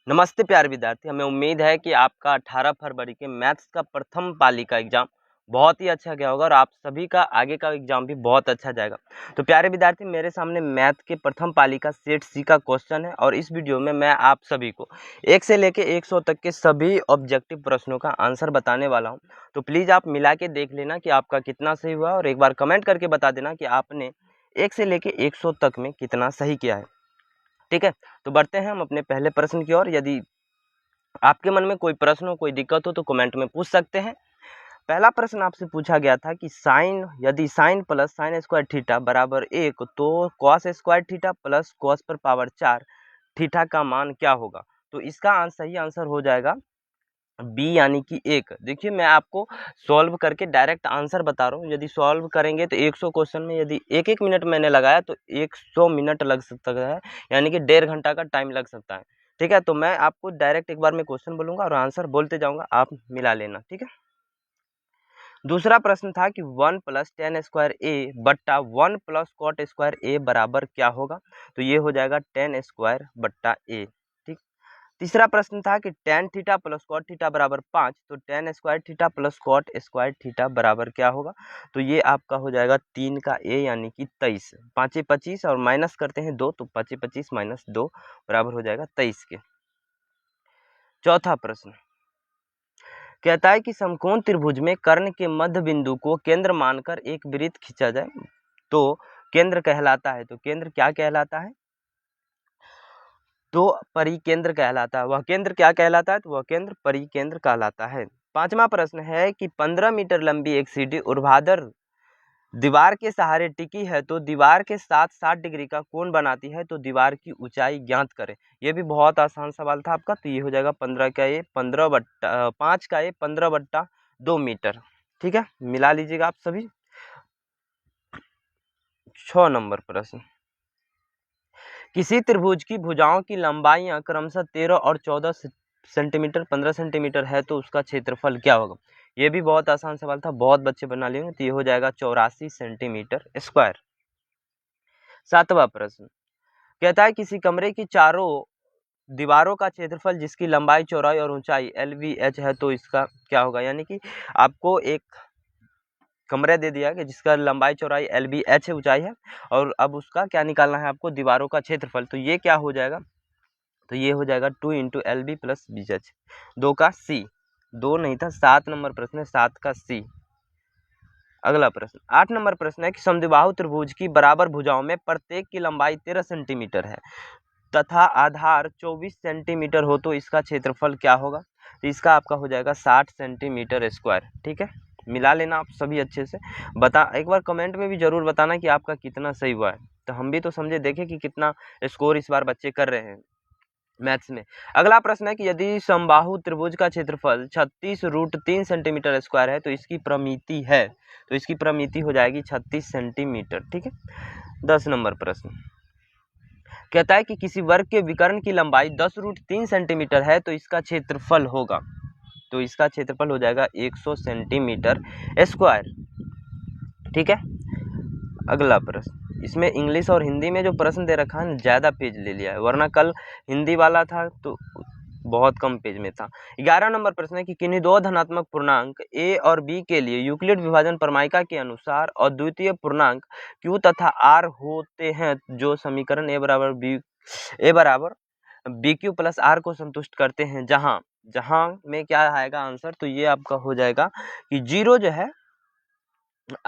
नमस्ते प्यारे विद्यार्थी, हमें उम्मीद है कि आपका 18 फरवरी के मैथ्स का प्रथम पाली का एग्जाम बहुत ही अच्छा गया होगा और आप सभी का आगे का एग्जाम भी बहुत अच्छा जाएगा। तो प्यारे विद्यार्थी, मेरे सामने मैथ के प्रथम पाली का सेट सी का क्वेश्चन है और इस वीडियो में मैं आप सभी को 1 से लेके 100 तक के सभी ऑब्जेक्टिव प्रश्नों का आंसर बताने वाला हूँ। तो प्लीज़ आप मिला के देख लेना कि आपका कितना सही हुआ और एक बार कमेंट करके बता देना कि आपने 1 से लेके 100 तक में कितना सही किया है। ठीक है, तो बढ़ते हैं हम अपने पहले प्रश्न की ओर। यदि आपके मन में कोई प्रश्न हो, कोई दिक्कत हो तो कमेंट में पूछ सकते हैं। पहला प्रश्न आपसे पूछा गया था कि यदि sine plus sine square theta बराबर 1 तो cos square theta plus cos पर पावर 4 थीटा का मान क्या होगा। तो इसका सही आंसर हो जाएगा बी यानी कि 1। देखिए, मैं आपको सॉल्व करके डायरेक्ट आंसर बता रहा हूँ। यदि सॉल्व करेंगे तो 100 क्वेश्चन में यदि 1-1 मिनट मैंने लगाया तो 100 मिनट लग सकता है, यानी कि 1.5 घंटा का टाइम लग सकता है। ठीक है, तो मैं आपको डायरेक्ट एक बार में क्वेश्चन बोलूँगा और आंसर बोलते जाऊँगा, आप मिला लेना। ठीक है, दूसरा प्रश्न था कि 1 प्लस टेन स्क्वायर ए बट्टा 1 प्लस कॉट स्क्वायर ए बराबर क्या होगा। तो ये हो जाएगा टेन स्क्वायर बट्टा ए। ठीक, तीसरा प्रश्न था कि tan theta plus cot theta बराबर 5 तो tan square theta plus cot square theta बराबर क्या होगा। तो ये आपका हो जाएगा 3 का ए यानी कि 23। 5 25 और माइनस करते हैं 2 तो 5 25 माइनस 2 बराबर हो जाएगा 23 के। चौथा प्रश्न कहता है कि समकोण त्रिभुज में कर्ण के मध्य बिंदु को केंद्र मानकर एक वृत्त खींचा जाए तो केंद्र कहलाता है। तो केंद्र क्या कहलाता है? तो परिकेंद्र कहलाता है। वह केंद्र क्या कहलाता है? तो वह केंद्र परिकेंद्र कहलाता है। पांचवा प्रश्न है कि 15 मीटर लंबी एक सीढ़ी ऊर्ध्वाधर दीवार के सहारे टिकी है तो दीवार के साथ 60 डिग्री का कोण बनाती है तो दीवार की ऊंचाई ज्ञात करें। यह भी बहुत आसान सवाल था आपका। तो ये हो जाएगा 15 का ये 15 बट्टा 5 का ये 15 बट्टा 2 मीटर। ठीक है, मिला लीजिएगा आप सभी। 6 नंबर प्रश्न, किसी त्रिभुज की भुजाओं की लंबाइयां क्रमशः 13 और 14 सेंटीमीटर 15 सेंटीमीटर है तो उसका क्षेत्रफल क्या होगा। ये भी बहुत आसान सवाल था, बहुत बच्चे बना लेंगे। तो ये हो जाएगा 84 सेंटीमीटर स्क्वायर। सातवां प्रश्न कहता है किसी कमरे की चारों दीवारों का क्षेत्रफल जिसकी लंबाई चौड़ाई और ऊंचाई LVH है तो इसका क्या होगा। यानी कि आपको एक कमरा दे दिया कि जिसका लंबाई चौड़ाई LVH है, ऊंचाई है, और अब उसका क्या निकालना है आपको, दीवारों का क्षेत्रफल। तो ये क्या हो जाएगा, तो ये हो जाएगा 2 इंटू LB प्लस BH। 2 का C, 2 नहीं था, 7 नंबर प्रश्न है, 7 का C। अगला प्रश्न 8 नंबर प्रश्न है कि समद्विबाहु त्रिभुज की बराबर भुजाओं में प्रत्येक की लंबाई 13 सेंटीमीटर है तथा आधार 24 सेंटीमीटर हो तो इसका क्षेत्रफल क्या होगा। तो इसका आपका हो जाएगा 60 सेंटीमीटर स्क्वायर। ठीक है, मिला लेना आप सभी अच्छे से। एक बार कमेंट में भी जरूर बताना कि आपका कितना सही हुआ है, तो हम भी तो समझे देखें कि कितना स्कोर इस बार बच्चे कर रहे हैं मैथ्स में। अगला प्रश्न है कि यदि समबाहु त्रिभुज का क्षेत्रफल 36√3 सेंटीमीटर स्क्वायर है तो इसकी प्रमिति है। तो इसकी प्रमिति हो जाएगी 36 सेंटीमीटर। ठीक है, 10 नंबर प्रश्न कहता है कि किसी वर्ग के विकर्ण की लंबाई 10√3 सेंटीमीटर है तो इसका क्षेत्रफल होगा। तो इसका क्षेत्रफल हो जाएगा 100 सेंटीमीटर स्क्वायर। ठीक है, अगला प्रश्न, इसमें इंग्लिश और हिंदी में जो प्रश्न दे रखा है ज़्यादा पेज ले लिया है, वरना कल हिंदी वाला था तो बहुत कम पेज में था। 11 नंबर प्रश्न है कि किन्हीं दो धनात्मक पूर्णांक a और b के लिए यूक्लिड विभाजन प्रमेयिका के अनुसार अद्वितीय पूर्णांक q तथा r होते हैं जो समीकरण a बराबर bq प्लस r को संतुष्ट करते हैं। जहां में क्या आएगा आंसर, तो ये आपका हो जाएगा कि जीरो जो है,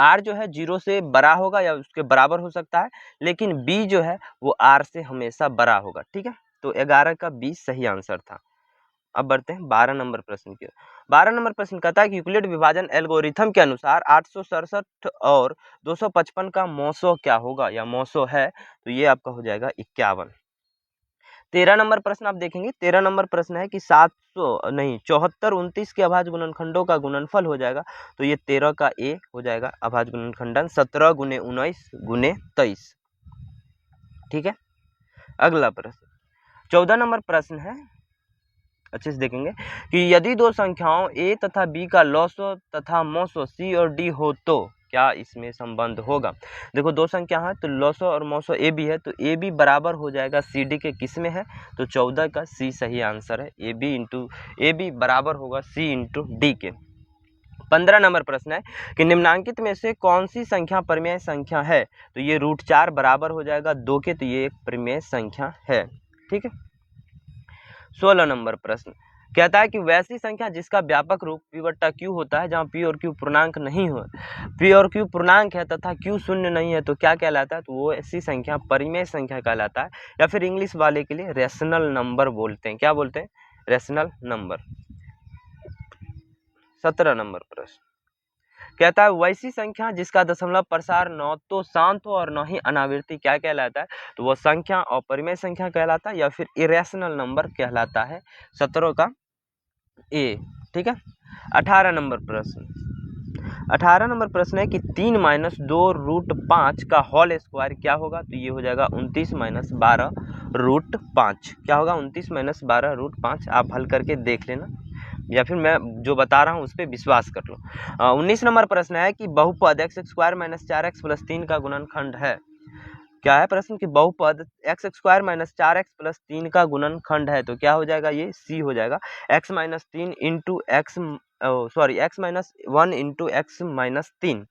r जो है 0 से बड़ा होगा या उसके बराबर हो सकता है, लेकिन b जो है वो r से हमेशा बड़ा होगा। ठीक है, तो 11 का b सही आंसर था। अब बढ़ते हैं 12 नंबर प्रश्न की। 12 नंबर प्रश्न कहता है कि यूक्लिड विभाजन एल्गोरिथम के अनुसार 867 और 255 का मौसो क्या होगा या मौसो है। तो ये आपका हो जाएगा 51। 13 नंबर प्रश्न आप देखेंगे, 13 नंबर प्रश्न है कि 74 29 के अभाज्य गुणनखंडों का गुणनफल हो जाएगा। तो ये 13 का ए हो जाएगा अभाज्य गुणनखंडन 17 गुने 19 गुने 23। ठीक है, अगला प्रश्न 14 नंबर प्रश्न है, अच्छे से देखेंगे कि यदि दो संख्याओं a तथा b का लॉसो तथा मौसो c और d हो तो क्या इसमें संबंध होगा? देखो दो संख्या है तो लॉसो और मौसो ए बी है, तो ए बी बराबर हो जाएगा सी डी के, किस में है? तो 14 का सी सही आंसर है। ए बी बराबर होगा सी इंटू डी के। 15 नंबर प्रश्न है कि निम्नांकित में से कौन सी संख्या परिमेय संख्या है? तो ये √4 बराबर हो जाएगा 2 के, तो ये एक परिमेय संख्या है। ठीक है। 16 नंबर प्रश्न कहता है कि वैसी संख्या जिसका व्यापक रूप p/q होता है, जहाँ p और q पूर्णांक नहीं हो, p और q पूर्णांक है तथा q शून्य नहीं है, तो क्या कहलाता है? तो वो ऐसी संख्या परिमेय संख्या कहलाता है, या फिर इंग्लिश वाले के लिए रेशनल नंबर बोलते हैं। क्या बोलते हैं? Rational number. 17 नंबर प्रश्न कहता है वैसी संख्या जिसका दशमलव प्रसार न तो शांत हो और न ही अनावृत्ति, क्या कहलाता है? तो वह संख्या अपरिमेय संख्या कहलाता है, या फिर इरेशनल नंबर कहलाता है। 17 का ए। ठीक है। 18 नंबर प्रश्न है कि 3 - 2√5 का होल स्क्वायर क्या होगा? तो ये हो जाएगा 29 - 12√5। क्या होगा? 29 - 12√5। आप हल करके देख लेना, या फिर मैं जो बता रहा हूँ उस पर विश्वास कर लो। 19 नंबर प्रश्न है कि बहुपद x² - 4x + 3 का गुणनखंड है। क्या है प्रश्न? कि बहुपद x² - 4x + 3 का गुणनखंड है, तो क्या हो जाएगा? ये सी हो जाएगा, x - 1 इंटू x - 3।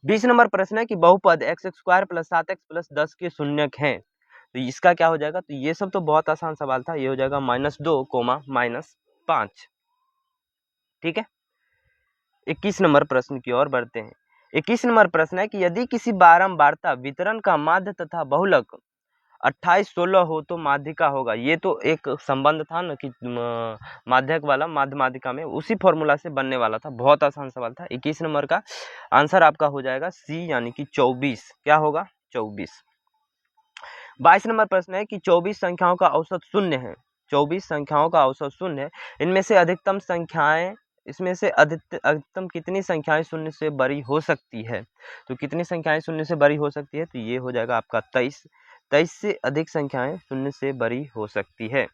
20 नंबर प्रश्न है कि बहुपद x² + 7x + 10 के शून्यक हैं, तो इसका क्या हो जाएगा? तो ये सब तो बहुत आसान सवाल था, ये हो जाएगा -2, -5। ठीक है। 21 नंबर प्रश्न की ओर बढ़ते हैं। 21 नंबर प्रश्न है कि यदि किसी बारंबारता वितरण का माध्य तथा बहुलक 28 16 हो तो माध्यिका होगा। ये तो एक संबंध था ना कि माध्यक वाला, माध्य माध्यिका में, उसी फॉर्मूला से बनने वाला था। बहुत आसान सवाल था। 21 नंबर का आंसर आपका हो जाएगा सी, यानी कि 24। क्या होगा? 24। 22 नंबर प्रश्न है कि 24 संख्याओं का औसत शून्य है। 24 संख्याओं का औसत शून्य है। इनमें से अधिकतम कितनी संख्याएं शून्य से बड़ी हो सकती है? तो कितनी संख्याएं शून्य से बड़ी हो सकती है? तो ये हो जाएगा आपका 23। 23 से अधिक संख्याएं शून्य से बड़ी हो सकती है।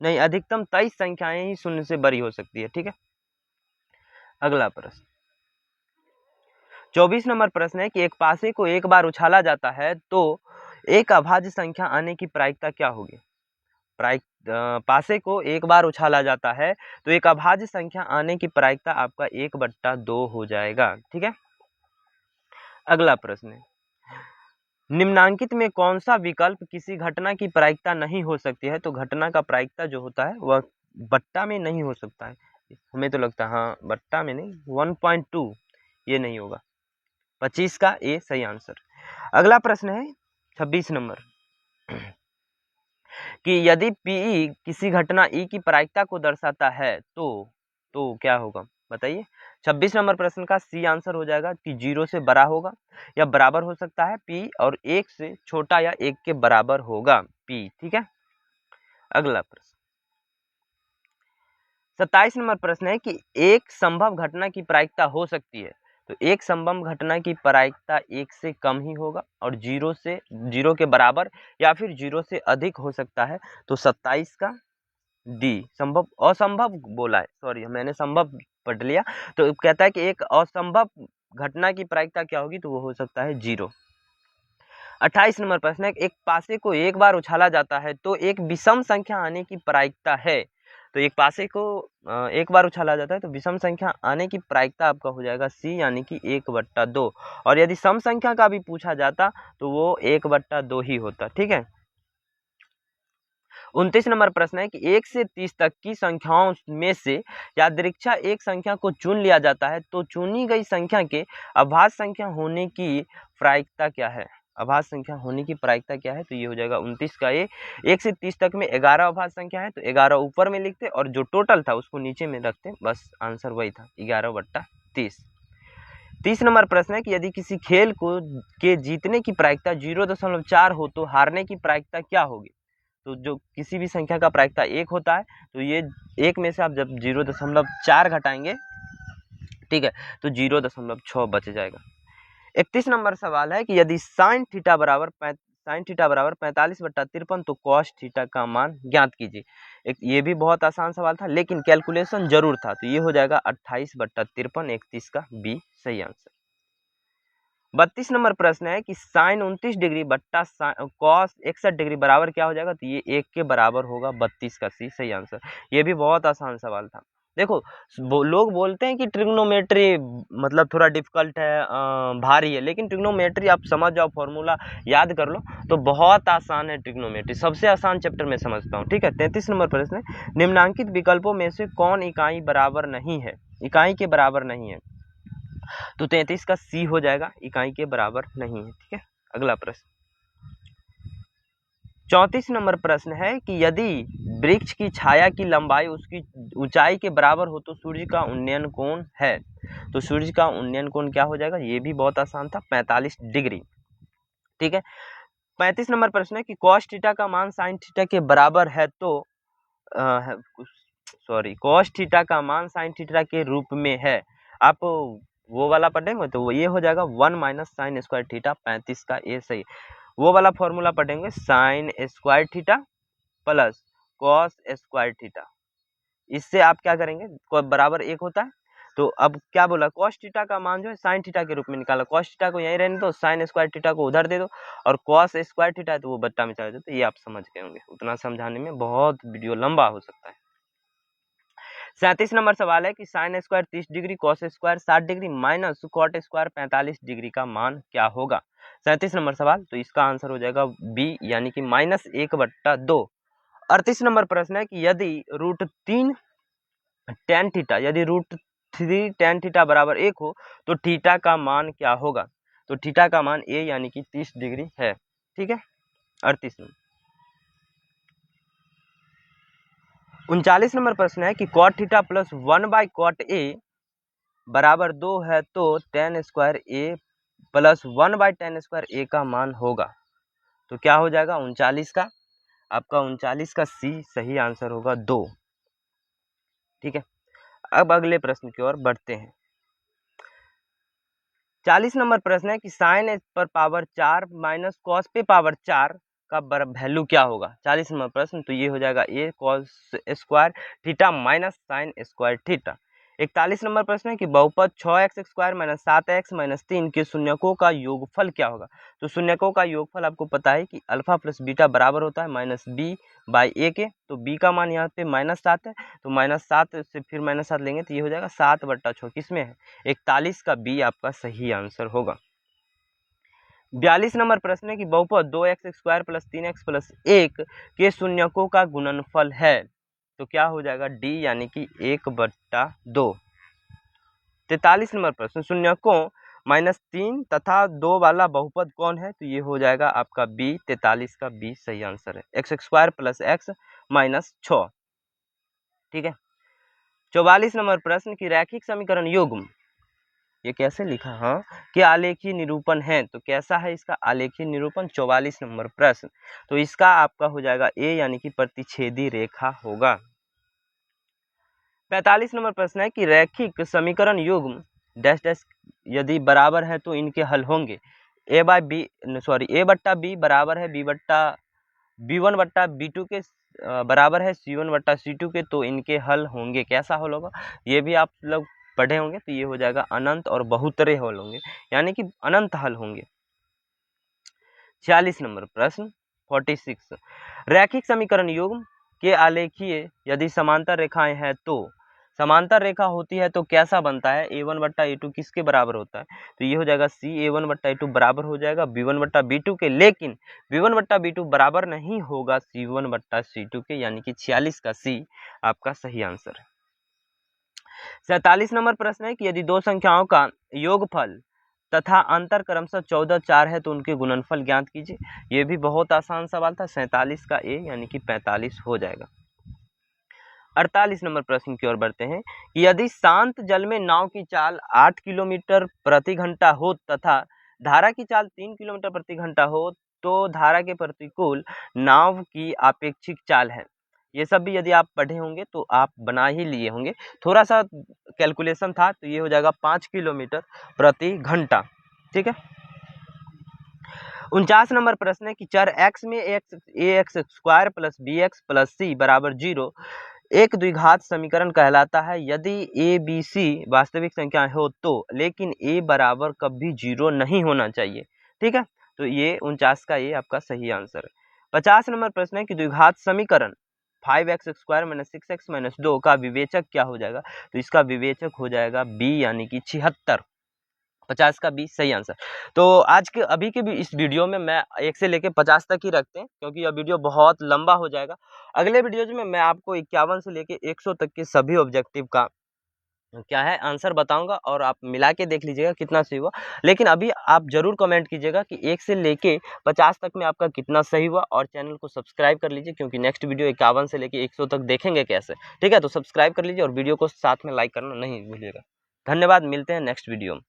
नहीं, अधिकतम 23 संख्याएं ही शून्य से बड़ी हो सकती है। ठीक है। अगला प्रश्न 24 नंबर प्रश्न है कि एक पासे को एक बार उछाला जाता है तो एक अभाज्य संख्या आने की प्रायिकता क्या होगी? पासे को एक बार उछाला जाता है तो एक अभाज्य संख्या आने की प्रायिकता आपका 1/2 हो जाएगा। ठीक है। अगला प्रश्न है निम्नांकित में कौन सा विकल्प किसी घटना की प्रायिकता नहीं हो सकती है? तो घटना का प्रायिकता जो होता है वह बट्टा में नहीं हो सकता है। हमें तो लगता है हाँ, बट्टा में नहीं, 1.2 ये नहीं होगा। 25 का ए सही आंसर। अगला प्रश्न है 26 नंबर कि यदि पीई किसी घटना ई की प्रायिकता को दर्शाता है तो क्या होगा? बताइए। 26 नंबर प्रश्न का सी आंसर हो जाएगा कि 0 से बड़ा होगा या बराबर हो सकता है पी, और 1 से छोटा या 1 के बराबर होगा पी। ठीक है। अगला प्रश्न 27 नंबर प्रश्न है कि एक संभव घटना की प्रायिकता हो सकती है, तो एक संभव घटना की प्रायिकता 1 से कम ही होगा और 0 के बराबर या फिर 0 से अधिक हो सकता है। तो 27 का डी संभव, असंभव बोला है, सॉरी मैंने संभव पढ़ लिया। तो कहता है कि एक असंभव घटना की प्रायिकता क्या होगी? तो वो हो सकता है 0। 28 नंबर प्रश्न है एक पासे को एक बार उछाला जाता है तो एक विषम संख्या आने की प्रायिकता है। तो एक पासे को एक बार उछाला जाता है तो विषम संख्या आने की प्रायिकता आपका हो जाएगा सी, यानी कि 1/2। और यदि सम संख्या का भी पूछा जाता तो वो 1/2 ही होता। ठीक है। 29 नंबर प्रश्न है कि 1 से 30 तक की संख्याओं में से यादृच्छा एक संख्या को चुन लिया जाता है तो चुनी गई संख्या के अभाज्य संख्या होने की प्रायिकता क्या है? अभाज्य संख्या होने की प्रायिकता क्या है? तो ये हो जाएगा 29 का ए। 1 से 30 तक में 11 अभाज्य संख्या है तो 11 ऊपर में लिखते और जो टोटल था उसको नीचे में रखते, बस आंसर वही था 11/30। 30 नंबर प्रश्न है कि यदि किसी खेल को के जीतने की प्रायिकता 0.4 हो तो हारने की प्रायिकता क्या होगी? तो जो किसी भी संख्या का प्रायिकता 1 होता है तो ये 1 में से आप जब 0.4 घटाएंगे, ठीक है, तो 0.6 बच जाएगा। 31 नंबर सवाल है कि यदि sin थीटा बराबर 45/53 तो cos थीटा का मान ज्ञात कीजिए। ये भी बहुत आसान सवाल था लेकिन कैलकुलेशन जरूर था, तो ये हो जाएगा 28/53। 31 का बी सही आंसर। 32 नंबर प्रश्न है कि साइन 29 डिग्री बट्टा कॉस 61 डिग्री बराबर क्या हो जाएगा, तो ये 1 के बराबर होगा। 32 का सी सही आंसर। ये भी बहुत आसान सवाल था। देखो लोग बोलते हैं कि ट्रिग्नोमेट्री मतलब थोड़ा डिफिकल्ट है, भारी है, लेकिन ट्रिग्नोमेट्री आप समझ जाओ, फॉर्मूला याद कर लो तो बहुत आसान है। ट्रिग्नोमेट्री सबसे आसान चैप्टर में समझता हूँ, ठीक है। 33 नंबर प्रश्न है, निम्नांकित विकल्पों में से कौन इकाई बराबर नहीं है, इकाई के बराबर नहीं है, तो 33 का सी हो जाएगा, इकाई के बराबर नहीं है, ठीक है। अगला प्रश्न 34 नंबर प्रश्न है कि यदि वृक्ष की छाया की लंबाई उसकी ऊंचाई के बराबर हो तो सूर्य का उन्नयन कोण है, तो सूर्य का उन्नयन कोण क्या हो जाएगा, ये भी बहुत आसान था, 45 डिग्री, ठीक है। 35 नंबर प्रश्न है कि cos थीटा का मान sin थीटा के बराबर है तो cos थीटा का मान sin थीटा के रूप में है, आप वो वाला पढ़ेंगे तो वो ये हो जाएगा 1 माइनस साइन स्क्वायर थीटा, 35 का ए सही। वो वाला फॉर्मूला पढ़ेंगे sign square theta plus cos square theta, इससे आप क्या करेंगे, बराबर 1 होता है। तो अब क्या बोला, cos थीटा का मान जो है sin थीटा के रूप में निकाला, cos थीटा को यहीं रहने दो, sin स्क्वायर थीटा को उधर दे दो, और cos स्क्वायर थीटा है तो वो बट्टा में चला दो, तो ये आप समझ गए होंगे। उतना समझाने में बहुत वीडियो लंबा हो सकता है। 37 नंबर सवाल है कि sine square 30 degree cos square 60 degree minus cot square 45 degree का मान क्या होगा। 37 नंबर सवाल, तो इसका आंसर हो जाएगा बी यानी कि -1/2। 38 नंबर प्रश्न है कि यदि √3 tan थीटा, यदि √3 tan थीटा बराबर 1 हो तो थीटा का मान क्या होगा, तो थीटा का मान ए यानी कि 30 डिग्री है, ठीक है। 38 नंबर 39 नंबर प्रश्न है कि cot थीटा प्लस 1/cot ए बराबर 2 है तो tan स्क्वायर ए प्लस 1/tan स्क्वायर ए का मान होगा, तो क्या हो जाएगा 39 का, आपका 39 का सी सही आंसर होगा 2, ठीक है। अब अगले प्रश्न की ओर बढ़ते हैं। 40 नंबर प्रश्न है कि साइन पर पावर 4 माइनस कॉस पे पावर 4 का वैल्यू क्या होगा। 40 नंबर प्रश्न, तो ये हो जाएगा A cos square theta minus sine square theta. 41 नंबर प्रश्न है कि बहुपद 6x square minus 7x minus 3 के शून्यकों का योगफल क्या होगा। तो शून्यकों का योगफल आपको पता है कि अल्फा प्लस बीटा बराबर होता है -b/a के, तो b का मान यहाँ पे -7 है, तो -7 से फिर -7 लेंगे तो ये हो जाएगा 7/6, किसमें है 41 का बी आपका सही आंसर होगा। 42 नंबर प्रश्न है कि बहुपद 2x square plus 3x plus 1 के शून्यकों का गुणनफल है, तो क्या हो जाएगा डी यानी कि 1/2। 43 नंबर प्रश्न, शून्यकों -3 तथा 2 वाला बहुपद कौन है, तो ये हो जाएगा आपका बी, 43 का बी सही आंसर है, x square plus x minus 6, ठीक है। 44 नंबर प्रश्न की रैखिक समीकरण युग्म, ये कैसे लिखा, हाँ, कि आलेखीय निरूपण है, तो कैसा है इसका आलेखीय निरूपण। 44 नंबर प्रश्न, तो इसका आपका हो जाएगा ए यानी कि प्रतिच्छेदी रेखा होगा। 45 नंबर प्रश्न है कि रैखिक समीकरण युग्म डैश डैश यदि बराबर है तो इनके हल होंगे। ए बट्टा बी बराबर है b1/b2 के बराबर है c1/c2 के, तो इनके हल होंगे। कैसा हल होगा, ये भी आप लोग पढ़े होंगे, तो ये हो जाएगा अनंत और बहुतरे हल होंगे, यानी कि अनंत हल होंगे। 46 नंबर प्रश्न 46, रैखिक समीकरण युग्म के आलेखीय यदि समांतर रेखाएं हैं तो समांतर रेखा होती है तो कैसा बनता है, a1/a2 किसके बराबर होता है, तो ये हो जाएगा c a1/a2 बराबर हो जाएगा b1/b2 के, लेकिन b1/b2 बराबर नहीं होगा c1/c2 के, यानी कि 46 का c आपका सही आंसर है। 47 नंबर प्रश्न है कि यदि दो संख्याओं का योगफल तथा अंतर क्रमशः 14, 4 है तो उनके गुणनफल ज्ञात कीजिए। ये भी बहुत आसान सवाल था, 47 का ए यानी कि 45 हो जाएगा। 48 नंबर प्रश्न की ओर बढ़ते हैं कि यदि शांत जल में नाव की चाल 8 किलोमीटर प्रति घंटा हो तथा धारा की चाल 3 किलोमीटर प्रति घंटा हो तो धारा के प्रतिकूल नाव की आपेक्षिक चाल है। ये सब भी यदि आप पढ़े होंगे तो आप बना ही लिए होंगे, थोड़ा सा कैलकुलेशन था, तो ये हो जाएगा 5 किलोमीटर प्रति घंटा, ठीक है। 49 नंबर प्रश्न है कि चर x में ax square plus bx plus c बराबर 0 एक द्विघात समीकरण कहलाता है यदि ए बी सी वास्तविक संख्या हो तो, लेकिन ए बराबर कभी 0 नहीं होना चाहिए। ठीक है, तो ये 49 का ये आपका सही आंसर है। 50 नंबर प्रश्न है कि द्विघात समीकरण 5x² - 6x - 2 का विवेचक क्या हो जाएगा? तो इसका विवेचक हो जाएगा बी यानी कि 76। 50 का बी सही आंसर। तो आज के अभी के भी इस वीडियो में मैं 1 से लेके 50 तक ही रखते हैं, क्योंकि यह वीडियो बहुत लंबा हो जाएगा। अगले वीडियोज में मैं आपको 51 से लेके 100 तक के सभी ऑब्जेक्टिव का क्या है आंसर बताऊंगा, और आप मिला के देख लीजिएगा कितना सही हुआ। लेकिन अभी आप जरूर कमेंट कीजिएगा कि 1 से लेके 50 तक में आपका कितना सही हुआ, और चैनल को सब्सक्राइब कर लीजिए, क्योंकि नेक्स्ट वीडियो 51 से लेके 100 तक देखेंगे कैसे। ठीक है, तो सब्सक्राइब कर लीजिए और वीडियो को साथ में लाइक करना नहीं भूलिएगा। धन्यवाद, मिलते हैं नेक्स्ट वीडियो में।